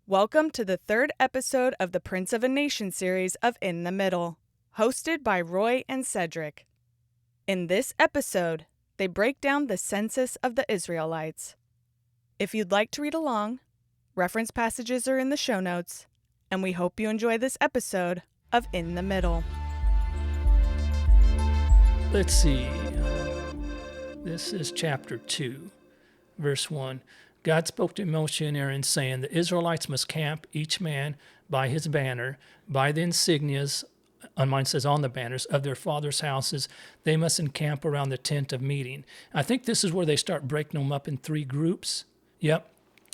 Welcome to the third episode of the Prince of a Nation series of In the Middle, hosted by Roy and Cedric. In this episode, they break down the census of the Israelites. If you'd like to read along, reference passages are in the show notes, and we hope you enjoy this episode of In the Middle. Let's see. This is chapter 2, verse 1. God spoke to Moshe and Aaron, saying, the Israelites must camp, each man by his banner, by the insignias, on mine says on the banners, of their father's houses. They must encamp around the tent of meeting. I think this is where they start breaking them up in three groups. Yep.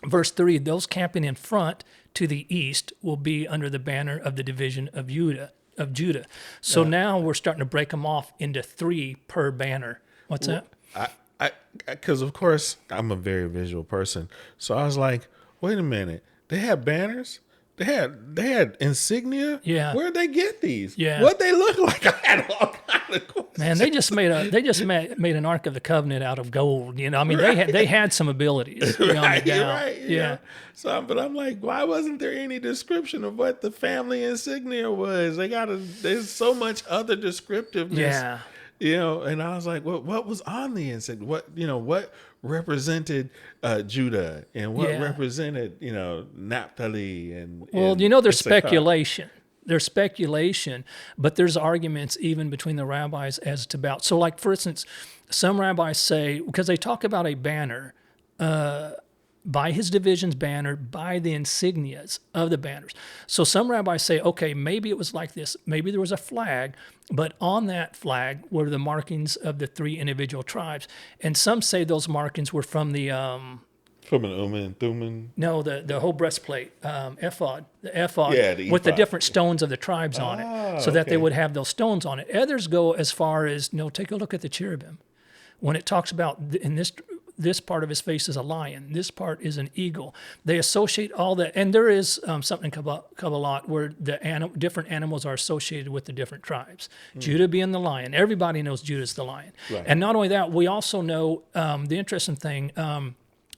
Verse 3, those camping in front to the east will be under the banner of the division of Judah. So now we're starting to break them off into three per banner. What's that? Because of course I'm a very visual person, so I was like, wait a minute, they had banners, they had insignia. Yeah, where'd they get these? Yeah, what they look like? I had all kind of questions. Man, they just made an Ark of the Covenant out of gold. You know, I mean, right. they had some abilities. Right, yeah. Yeah. So, but I'm like, why wasn't there any description of what the family insignia was? There's so much other descriptiveness. Yeah. You know, and I was like, what was on the insignia? What represented Judah and what represented, Naphtali and there's speculation. There's speculation, but there's arguments even between the rabbis as to about. So, like, for instance, some rabbis say, because they talk about a banner, by his division's banner, by the insignias of the banners. So some rabbis say, okay, maybe it was like this. Maybe there was a flag, but on that flag were the markings of the three individual tribes. And some say those markings were from the... from an Urim and Thummim? No, the whole breastplate, ephod. The ephod with the ephod. different stones of the tribes on it, so that they would have those stones on it. Others go as far as, take a look at the cherubim. When it talks about, in this part of his face is a lion. This part is an eagle. They associate all that, and there is something in Kabbalah where the different animals are associated with the different tribes. Judah being the lion. Everybody knows Judah's the lion. Right. And not only that, we also know the interesting thing.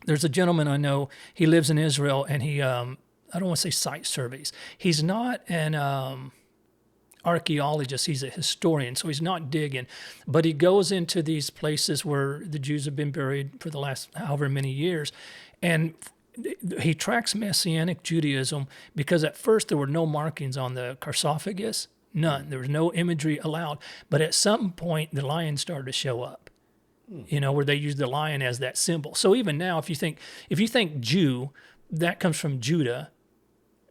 There's a gentleman I know. He lives in Israel, and he I don't want to say site surveys. He's not an archaeologist, he's a historian, so he's not digging, but he goes into these places where the Jews have been buried for the last however many years, and he tracks Messianic Judaism because at first there were no markings on the sarcophagus, none. There was no imagery allowed, but at some point the lion started to show up, where they used the lion as that symbol. So even now, if you think Jew, that comes from Judah,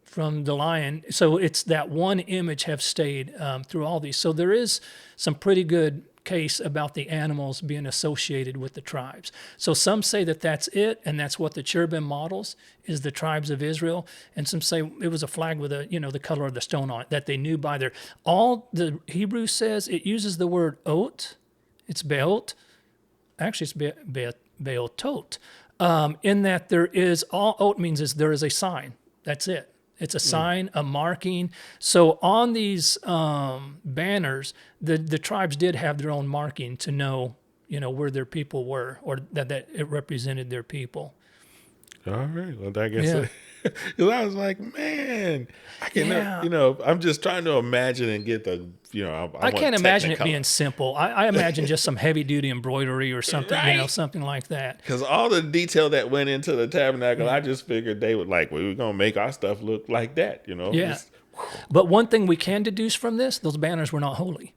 from the lion. So it's that one image have stayed through all these. So there is some pretty good case about the animals being associated with the tribes. So some say that that's it, and that's what the cherubim models is the tribes of Israel. And some say it was a flag with the color of the stone on it that they knew by their. All the Hebrew says it uses the word ot. It's beot. Actually, it's beotot. In that there is all ot means is there is a sign. That's it. It's a sign, a marking. So on these banners, the tribes did have their own marking to know, where their people were, or that it represented their people. All right. Well, I guess because I was like, man, I can, I'm just trying to imagine and get the, I can't imagine it being simple. I imagine just some heavy duty embroidery or something, right. Something like that. Because all the detail that went into the tabernacle, I just figured they would we were going to make our stuff look like that, Yeah. But one thing we can deduce from this, those banners were not holy.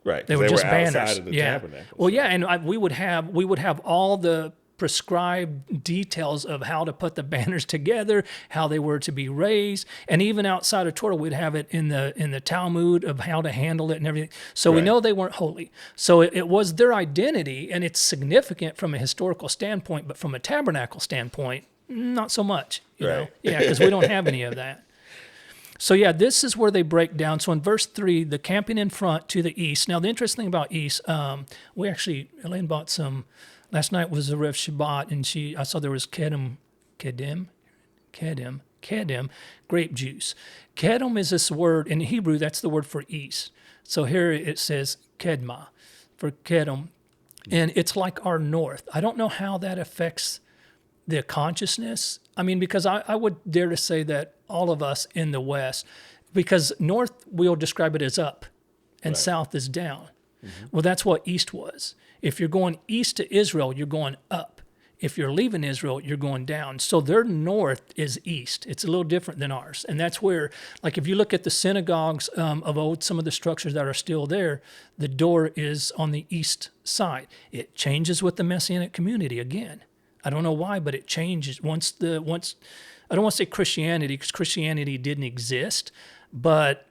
Right. They were just banners. Outside of the tabernacle. Well, yeah, and we would have all the prescribed details of how to put the banners together, how they were to be raised, and even outside of Torah, we'd have it in the Talmud of how to handle it and everything. So we know they weren't holy. So it was their identity, and it's significant from a historical standpoint, but from a tabernacle standpoint, not so much. You know, because we don't have any of that. So this is where they break down. So in verse 3, the camping in front to the east. Now the interesting thing about east, Elaine bought some. Last night was the Rev Shabbat, and I saw there was kedem, grape juice. Kedem is this word, in Hebrew, that's the word for east. So here it says kedma, for kedem, and it's like our north. I don't know how that affects the consciousness. I mean, because I would dare to say that all of us in the West, because north we'll describe it as up and south is down. Well, that's what east was. If you're going east to Israel, you're going up. If you're leaving Israel, you're going down. So their north is east. It's a little different than ours. And that's where, like if you look at the synagogues of old, some of the structures that are still there, the door is on the east side. It changes with the Messianic community again. I don't know why, but it changes once I don't want to say Christianity, because Christianity didn't exist, but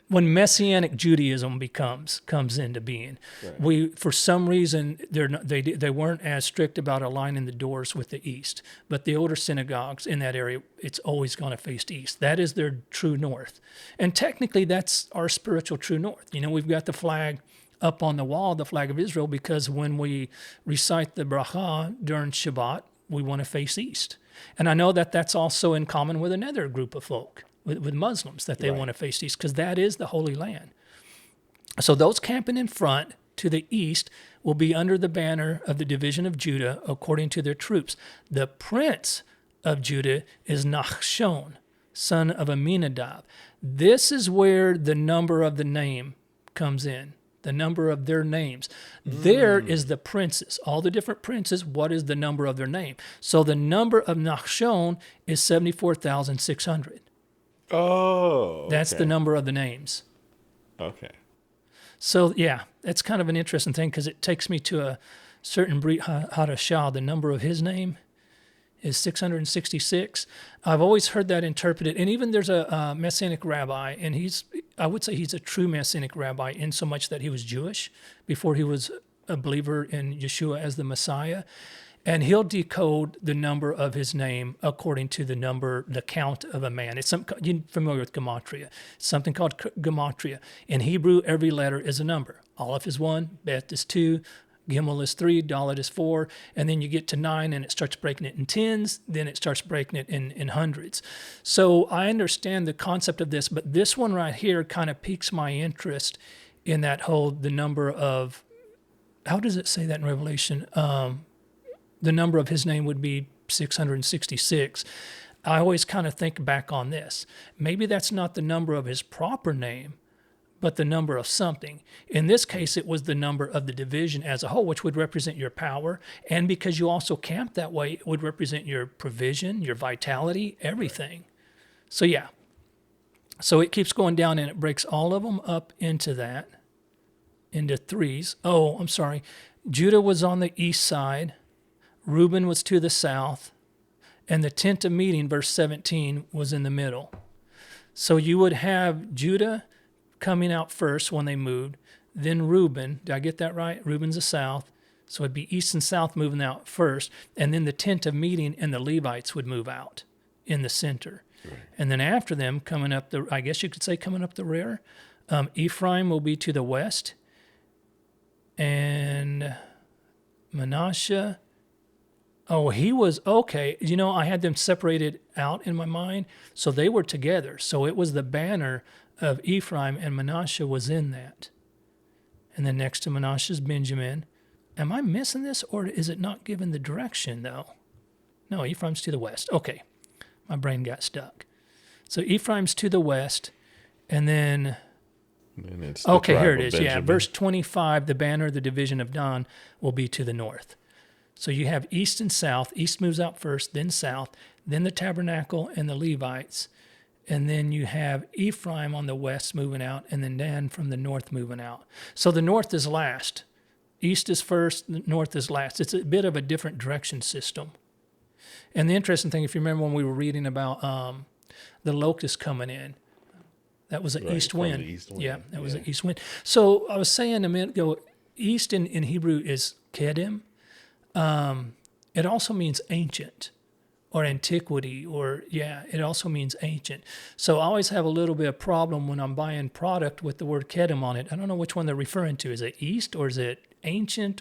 when Messianic Judaism comes into being, we for some reason they weren't as strict about aligning the doors with the east. But the older synagogues in that area, it's always going to face east. That is their true north, and technically that's our spiritual true north. You know, we've got the flag up on the wall, the flag of Israel, because when we recite the bracha during Shabbat, we want to face east. And I know that that's also in common with another group of folk, with Muslims, that they want to face east, because that is the Holy Land. So those camping in front to the east will be under the banner of the division of Judah according to their troops. The prince of Judah is Nachshon, son of Aminadab. This is where the number of the name comes in, the number of their names. There is the princes, all the different princes. What is the number of their name? So the number of Nachshon is 74,600. Oh, that's the number of the names. Okay. So yeah, that's kind of an interesting thing, because it takes me to a certain Brit Hadashah. The number of his name is 666. I've always heard that interpreted, and even there's a Messianic rabbi, and I would say he's a true Messianic rabbi in so much that he was Jewish before he was a believer in Yeshua as the Messiah. And he'll decode the number of his name according to the count of a man. It's you're familiar with gematria. It's something called gematria. In Hebrew, every letter is a number. Aleph is 1, Bet is 2, Gimel is 3, Dalet is 4, and then you get to 9 and it starts breaking it in tens, then it starts breaking it in hundreds. So I understand the concept of this, but this one right here kind of piques my interest in that the number of, how does it say that in Revelation? The number of his name would be 666. I always kind of think back on this. Maybe that's not the number of his proper name, but the number of something. In this case, it was the number of the division as a whole, which would represent your power. And because you also camp that way, it would represent your provision, your vitality, everything. So yeah. So it keeps going down and it breaks all of them up into threes. Oh, I'm sorry. Judah was on the east side. Reuben was to the south, and the tent of meeting, verse 17, was in the middle. So you would have Judah coming out first when they moved, then Reuben. Did I get that right? Reuben's the south. So it'd be east and south moving out first, and then the tent of meeting and the Levites would move out in the center. Right. And then after them, coming up I guess you could say coming up the rear, Ephraim will be to the west, and Manasseh. Oh, he was, okay. You know, I had them separated out in my mind, so they were together. So it was the banner of Ephraim, and Manasseh was in that. And then next to Manasseh is Benjamin. Am I missing this, or is it not given the direction, though? No, Ephraim's to the west. Okay, my brain got stuck. So Ephraim's to the west, and then... it's okay, here it is. Benjamin. Yeah, verse 25, the banner, the division of Dan, will be to the north. So you have east and south. East moves out first, then south, then the tabernacle and the Levites. And then you have Ephraim on the west moving out, and then Dan from the north moving out. So the north is last. East is first, the north is last. It's a bit of a different direction system. And the interesting thing, if you remember when we were reading about the locust coming in, that was an east wind. Yeah, that was an east wind. So I was saying a minute ago, east in Hebrew is kedim. It also means ancient or antiquity, it also means ancient. So I always have a little bit of problem when I'm buying product with the word kedem on it. I don't know which one they're referring to. Is it east or is it ancient,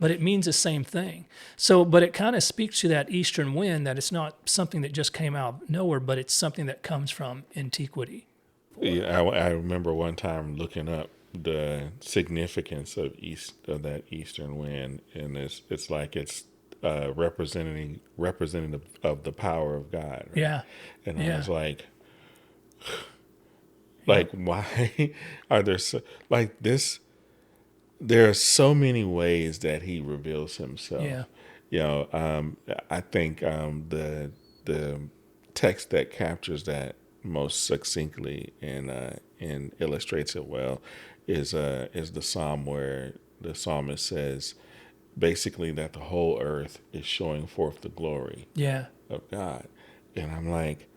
but it means the same thing. So, but it kind of speaks to that eastern wind, that it's not something that just came out of nowhere, but it's something that comes from antiquity. Yeah, I remember one time looking up the significance of that eastern wind, and it's like it's representative of the power of God. Right? Yeah. And Yeah. I was like, why are there so like this? There are so many ways that he reveals himself. Yeah. I think the text that captures that most succinctly and illustrates it well is the psalm where the psalmist says basically that the whole earth is showing forth the glory Yeah. of God. And I'm like,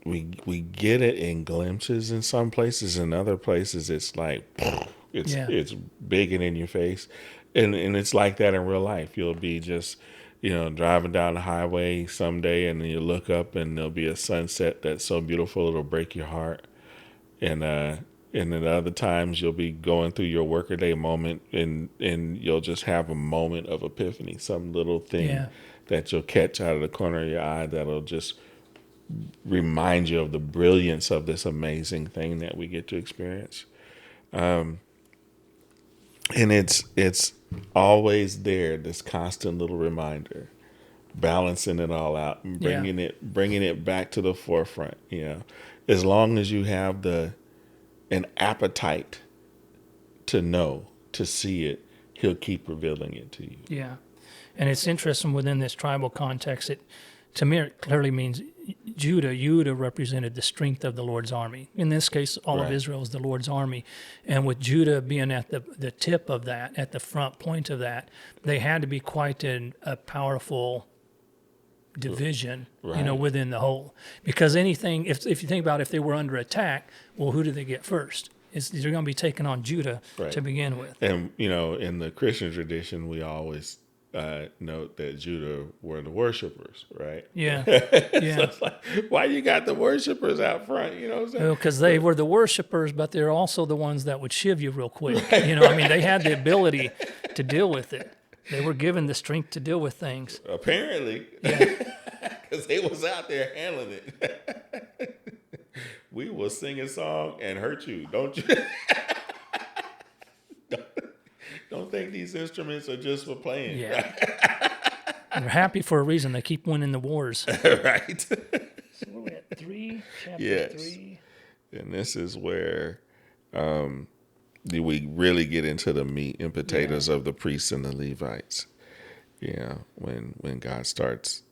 we get it in glimpses in some places, in other places it's like it's big and in your face. And it's like that in real life. You'll be just, driving down the highway someday and you look up and there'll be a sunset that's so beautiful it'll break your heart. And then other times you'll be going through your workaday moment and you'll just have a moment of epiphany, some little thing that you'll catch out of the corner of your eye that'll just remind you of the brilliance of this amazing thing that we get to experience. And it's always there, this constant little reminder, balancing it all out and bringing it back to the forefront. As long as you have an appetite to know, to see it, he'll keep revealing it to you. Yeah. And it's interesting within this tribal context, to me it clearly means Judah represented the strength of the Lord's army. In this case, all of Israel is the Lord's army. And with Judah being at the tip of that, at the front point of that, they had to be quite a powerful division, within the whole. Because anything, if you think about if they were under attack, well, who do they get first? They're going to be taking on Judah to begin with. And, in the Christian tradition, we always note that Judah were the worshipers, right? Yeah. So it's like, why you got the worshipers out front? You know what I'm saying? Because they were the worshipers, but they're also the ones that would shiv you real quick. They had the ability to deal with it. They were given the strength to deal with things. Apparently. Because they was out there handling it. We will sing a song and hurt you, don't you? Don't think these instruments are just for playing. Yeah. They're happy for a reason. They keep winning the wars. Right. So where are we at? 3? Chapter 3? And this is where we really get into the meat and potatoes of the priests and the Levites. When God starts,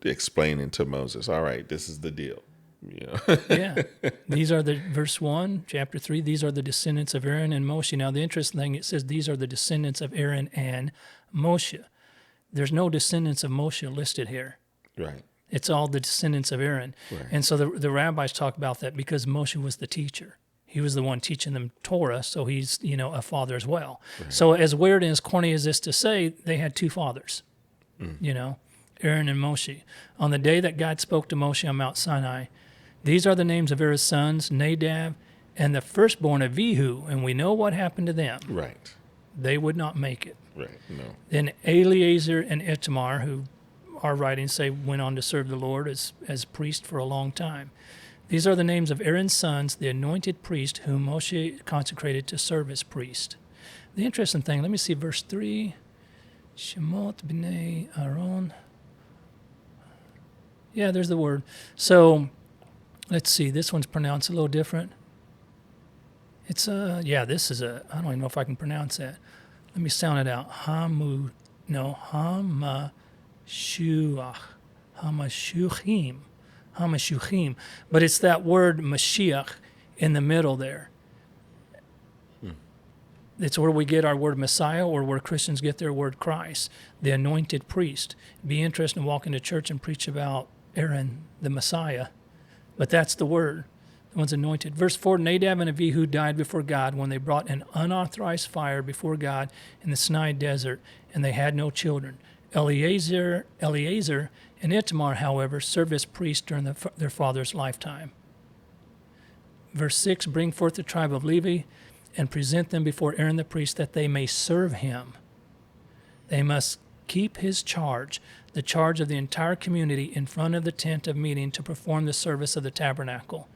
explaining to Moses, all right, this is the deal. These are verse 1, chapter 3, these are the descendants of Aaron and Moshe. Now, the interesting thing, it says these are the descendants of Aaron and Moshe. There's no descendants of Moshe listed here. Right. It's all the descendants of Aaron. Right. And so the rabbis talk about that because Moshe was the teacher. He was the one teaching them Torah, so he's, a father as well. Right. So as weird and as corny as this to say, they had two fathers, Aaron and Moshe. On the day that God spoke to Moshe on Mount Sinai, these are the names of Aaron's sons, Nadab, and the firstborn of Abihu, and we know what happened to them. Right. They would not make it. Right, no. Then Eleazar and Ithamar, who our writings say went on to serve the Lord as priest for a long time. These are the names of Aaron's sons, the anointed priest, whom Moshe consecrated to serve as priest. The interesting thing, let me see verse 3. Shemot b'nei Aaron. Yeah, there's the word. So, let's see, this one's pronounced a little different. It's this is I don't even know if I can pronounce that. Let me sound it out. Hamashuach. Hamashuchim. But it's that word Mashiach in the middle there. It's where we get our word Messiah, or where Christians get their word Christ, the anointed priest. It'd be interesting to walk into church and preach about Aaron, the Messiah. But that's the word, the one's anointed. Verse 4, Nadab and Abihu died before God when they brought an unauthorized fire before God in the Sinai desert, and they had no children. Eleazar and Ithamar, however, served as priests during their father's lifetime. Verse 6, bring forth the tribe of Levi and present them before Aaron the priest that they may serve him. They must keep his charge, the charge of the entire community in front of the tent of meeting to perform the service of the tabernacle.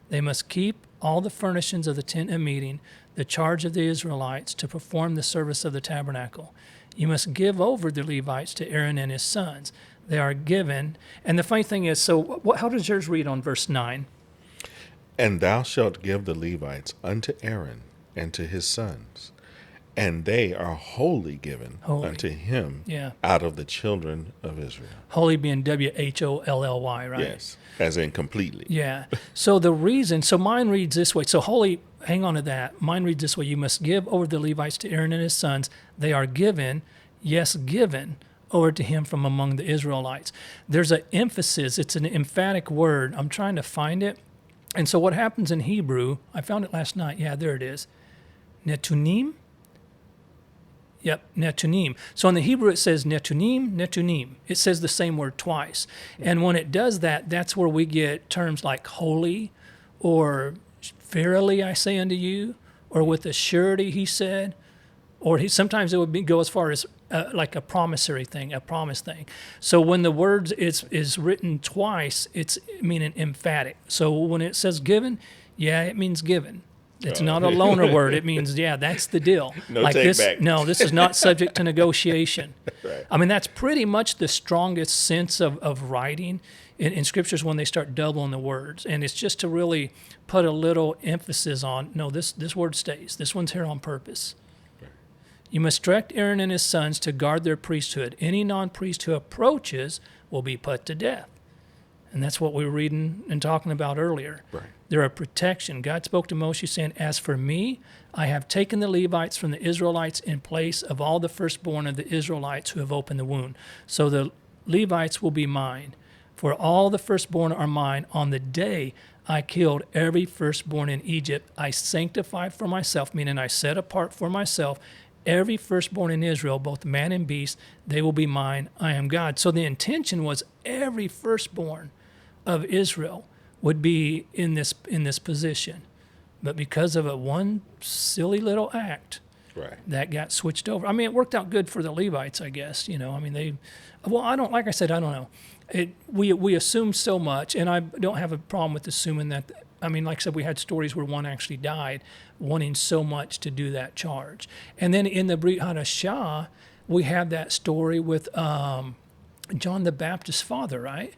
They must keep all the furnishings of the tent of meeting, the charge of the Israelites to perform the service of the tabernacle. You must give over the Levites to Aaron and his sons. They are given. And the funny thing is, so how does yours read on verse 9? And thou shalt give the Levites unto Aaron and to his sons, and they are wholly given unto him out of the children of Israel. Holy being W-H-O-L-L-Y, right? Yes, as in completely. Yeah. So the reason, so mine reads this way. So holy, hang on to that. Mine reads this way. You must give over the Levites to Aaron and his sons. They are given, yes, given over to him from among the Israelites. There's an emphasis. It's an emphatic word. I'm trying to find it. And so what happens in Hebrew, I found it last night. Yeah, there it is. Netunim. Yep, netunim. So in the Hebrew it says netunim, netunim. It says the same word twice. And when it does that, that's where we get terms like holy, or verily I say unto you, or with a surety he said, or sometimes it would go as far as like a promissory thing, a promise thing. So when the word is written twice, it's meaning emphatic. So when it says given, yeah, it means given. It's not a loaner word. It means, yeah, that's the deal. No like take this, back. No, this is not subject to negotiation. Right. I mean, that's pretty much the strongest sense of writing in scriptures when they start doubling the words. And it's just to really put a little emphasis on, no, this word stays. This one's here on purpose. You must direct Aaron and his sons to guard their priesthood. Any non-priest who approaches will be put to death. And that's what we were reading and talking about earlier. Right. They're a protection. God spoke to Moshe saying, as for me, I have taken the Levites from the Israelites in place of all the firstborn of the Israelites who have opened the womb. So the Levites will be mine. For all the firstborn are mine. On the day I killed every firstborn in Egypt, I sanctified for myself, meaning I set apart for myself every firstborn in Israel, both man and beast. They will be mine. I am God. So the intention was every firstborn of Israel would be in this position. But because of one silly little act, right, that got switched over. I mean, it worked out good for the Levites, I guess. I mean, I don't know. We assume so much, and I don't have a problem with assuming that. I mean, like I said, we had stories where one actually died wanting so much to do that charge. And then in the Brit Hadashah, we have that story with John the Baptist's father, right?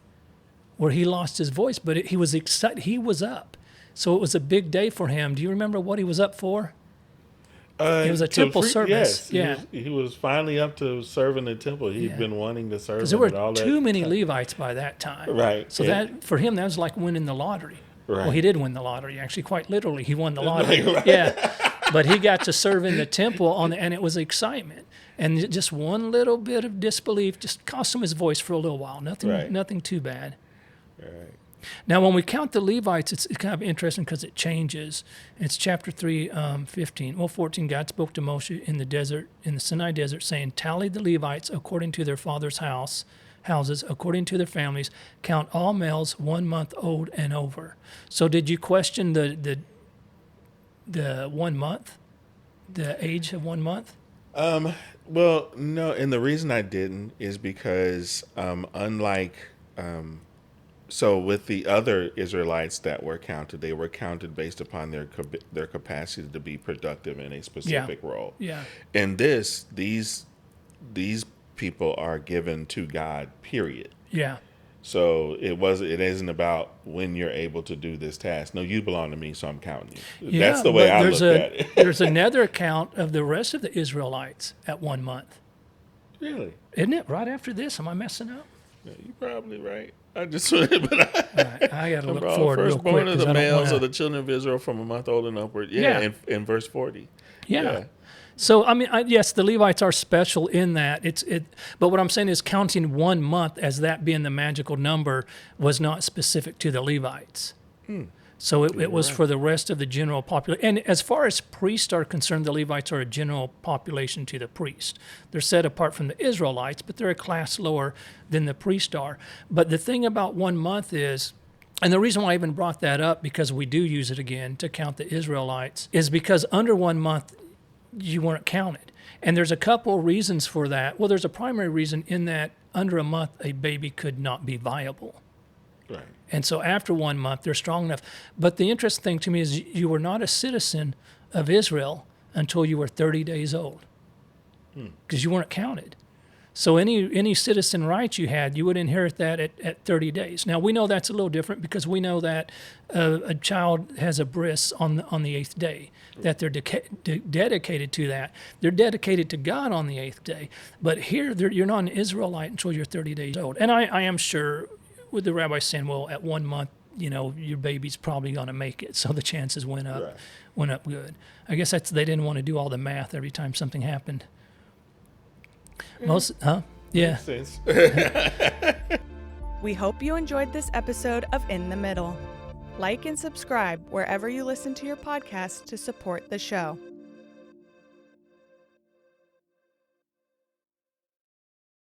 Where he lost his voice, but he was excited. He was up. So it was a big day for him. Do you remember what he was up for? It was a temple service. Yes, he was finally up to serving the temple. He'd been wanting to serve. Because there were too many Levites by that time. Right. So that for him, that was like winning the lottery. Right. Well, he did win the lottery, actually, quite literally. He won the lottery. Right. Yeah. But he got to serve in the temple, and it was excitement. And just one little bit of disbelief just cost him his voice for a little while. Nothing too bad. Right. Now, when we count the Levites, it's kind of interesting because it changes. It's chapter 3, 15. Well, 14, God spoke to Moshe in the Sinai desert, saying, tally the Levites according to their father's houses, according to their families, count all males 1 month old and over. So did you question the 1 month, the age of 1 month? Well, no, and the reason I didn't is because unlike... So with the other Israelites that were counted, they were counted based upon their capacity to be productive in a specific role. Yeah. And these people are given to God, period. Yeah. So it isn't about when you're able to do this task. No, you belong to me, so I'm counting you. Yeah, that's the way I look at it. There's another account of the rest of the Israelites at 1 month. Really? Isn't it right after this? Am I messing up? Yeah, you're probably right. I just All right, I got to look forward real quick. Firstborn of the males of the children of Israel from a month old and upward. Yeah. In verse 40. Yeah. So, I mean, yes, the Levites are special in that. But what I'm saying is counting 1 month as that being the magical number was not specific to the Levites. So it was for the rest of the general population. And as far as priests are concerned, the Levites are a general population to the priest. They're set apart from the Israelites, but they're a class lower than the priests are. But the thing about 1 month is, and the reason why I even brought that up, because we do use it again to count the Israelites, is because under 1 month, you weren't counted. And there's a couple reasons for that. Well, there's a primary reason in that under a month, a baby could not be viable. Right. And so after 1 month, they're strong enough. But the interesting thing to me is you were not a citizen of Israel until you were 30 days old. because you weren't counted. So any citizen rights you had, you would inherit that at 30 days. Now, we know that's a little different because we know that a child has a bris on the 8th day, that they're dedicated to that. They're dedicated to God on the 8th day. But here, you're not an Israelite until you're 30 days old. And I am sure with the rabbi saying, well, at 1 month, your baby's probably going to make it. So the chances went up good. I guess they didn't want to do all the math every time something happened. Yeah. Makes sense. We hope you enjoyed this episode of In the Middle. Like and subscribe wherever you listen to your podcast to support the show.